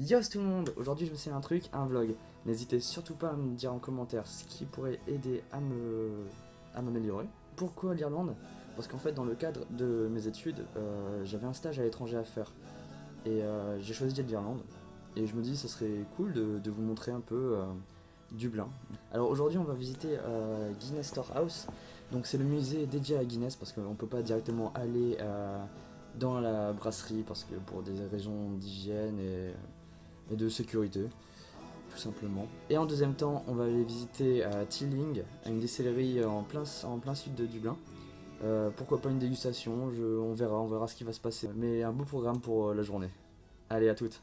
Yo tout le monde, aujourd'hui je me suis fait un truc, un vlog. N'hésitez surtout pas à me dire en commentaire ce qui pourrait aider à m'améliorer. Pourquoi l'Irlande? Parce qu'en fait dans le cadre de mes études, j'avais un stage à l'étranger à faire. Et j'ai choisi l'Irlande. Et je me dis ce serait cool de vous montrer un peu Dublin. Alors aujourd'hui on va visiter Guinness Storehouse. Donc c'est le musée dédié à Guinness parce qu'on peut pas directement aller dans la brasserie parce que pour des raisons d'hygiène et de sécurité, tout simplement. Et en deuxième temps, on va aller visiter Teeling, une distillerie en plein sud de Dublin. Pourquoi pas une dégustation, on verra ce qui va se passer. Mais un beau programme pour la journée. Allez, à toutes.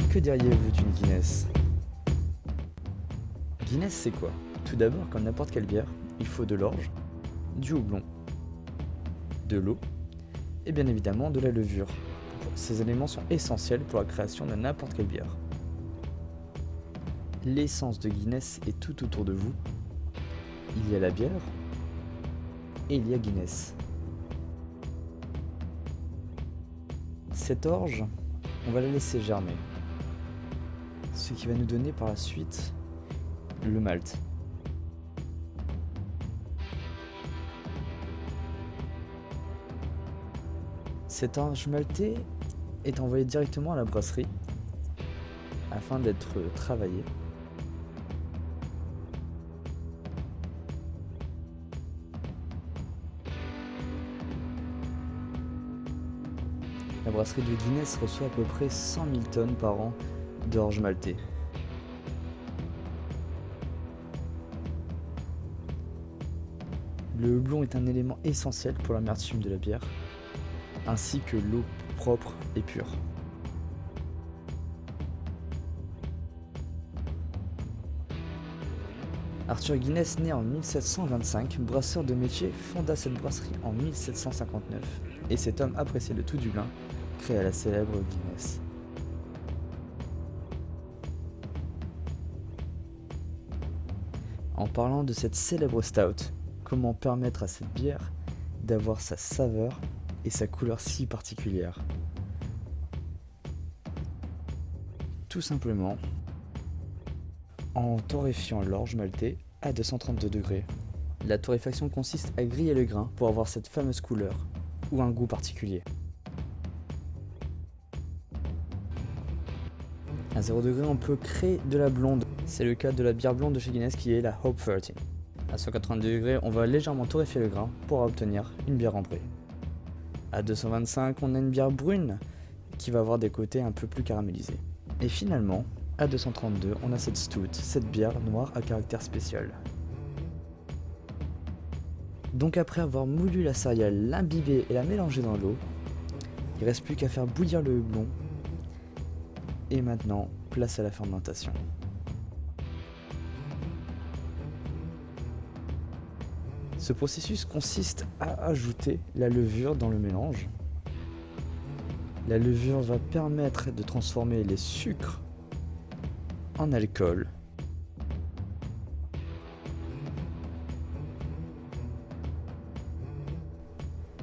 Que diriez-vous d'une Guinness? Guinness, c'est quoi? Tout d'abord, comme n'importe quelle bière, il faut de l'orge, du houblon, de l'eau et bien évidemment de la levure. Ces éléments sont essentiels pour la création de n'importe quelle bière. L'essence de Guinness est tout autour de vous. Il y a la bière et il y a Guinness. Cette orge, on va la laisser germer. Ce qui va nous donner par la suite le malt. Cette orge maltée est envoyée directement à la brasserie afin d'être travaillée. La brasserie de Guinness reçoit à peu près 100 000 tonnes par an d'orge maltée. Le houblon est un élément essentiel pour l'amertume de la bière, ainsi que l'eau propre et pure. Arthur Guinness, né en 1725, brasseur de métier, fonda cette brasserie en 1759, et cet homme apprécié de tout Dublin créa la célèbre Guinness. En parlant de cette célèbre stout, comment permettre à cette bière d'avoir sa saveur et sa couleur si particulière? Tout simplement en torréfiant l'orge maltée à 232 degrés. La torréfaction consiste à griller le grain pour avoir cette fameuse couleur ou un goût particulier. À 0 degré, on peut créer de la blonde. C'est le cas de la bière blonde de chez Guinness qui est la Hope 13. À 182 degrés, on va légèrement torréfier le grain pour obtenir une bière ambrée. À 225, on a une bière brune qui va avoir des côtés un peu plus caramélisés. Et finalement, à 232, on a cette stout, cette bière noire à caractère spécial. Donc après avoir moulu la céréale, l'imbibée et la mélanger dans l'eau, il ne reste plus qu'à faire bouillir le houblon. Et maintenant, place à la fermentation. Ce processus consiste à ajouter la levure dans le mélange. La levure va permettre de transformer les sucres en alcool.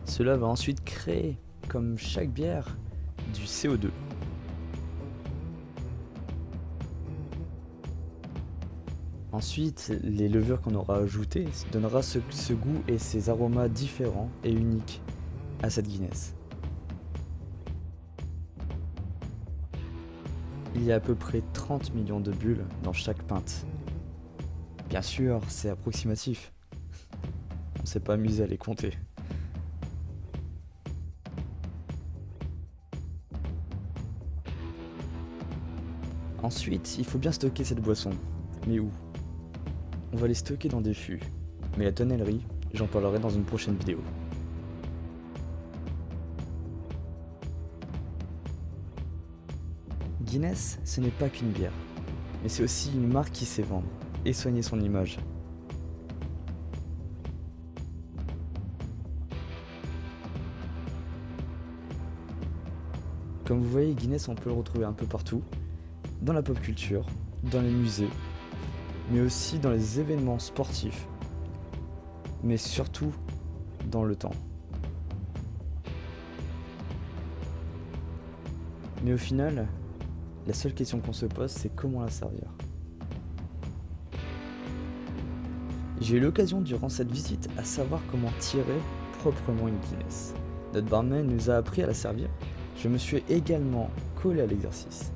Cela va ensuite créer, comme chaque bière, du CO2. Ensuite, les levures qu'on aura ajoutées donnera ce goût et ces aromas différents et uniques à cette Guinness. Il y a à peu près 30 millions de bulles dans chaque pinte. Bien sûr, c'est approximatif. On ne s'est pas amusé à les compter. Ensuite, il faut bien stocker cette boisson. Mais où? On va les stocker dans des fûts. Mais la tonnellerie, j'en parlerai dans une prochaine vidéo. Guinness, ce n'est pas qu'une bière, mais c'est aussi une marque qui sait vendre et soigner son image. Comme vous voyez, Guinness, on peut le retrouver un peu partout, dans la pop culture, dans les musées, mais aussi dans les événements sportifs, mais surtout dans le temps. Mais au final, la seule question qu'on se pose, c'est comment la servir. J'ai eu l'occasion durant cette visite à savoir comment tirer proprement une Guinness. Notre barman nous a appris à la servir. Je me suis également collé à l'exercice.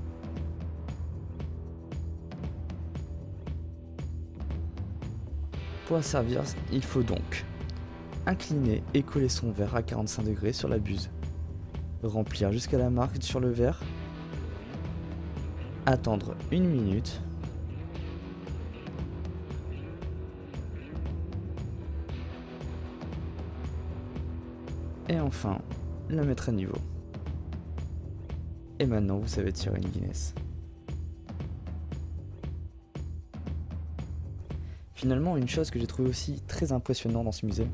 Pour la servir, il faut donc incliner et coller son verre à 45 degrés sur la buse, remplir jusqu'à la marque sur le verre, attendre 1 minute, et enfin la mettre à niveau. Et maintenant vous savez tirer une Guinness. Finalement, une chose que j'ai trouvé aussi très impressionnante dans ce musée,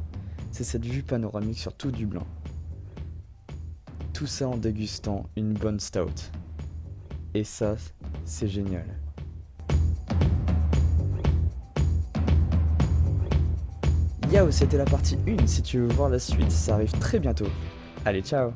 c'est cette vue panoramique sur tout Dublin. Tout ça en dégustant une bonne stout. Et ça, c'est génial. Yo, c'était la partie 1, si tu veux voir la suite, ça arrive très bientôt. Allez, ciao!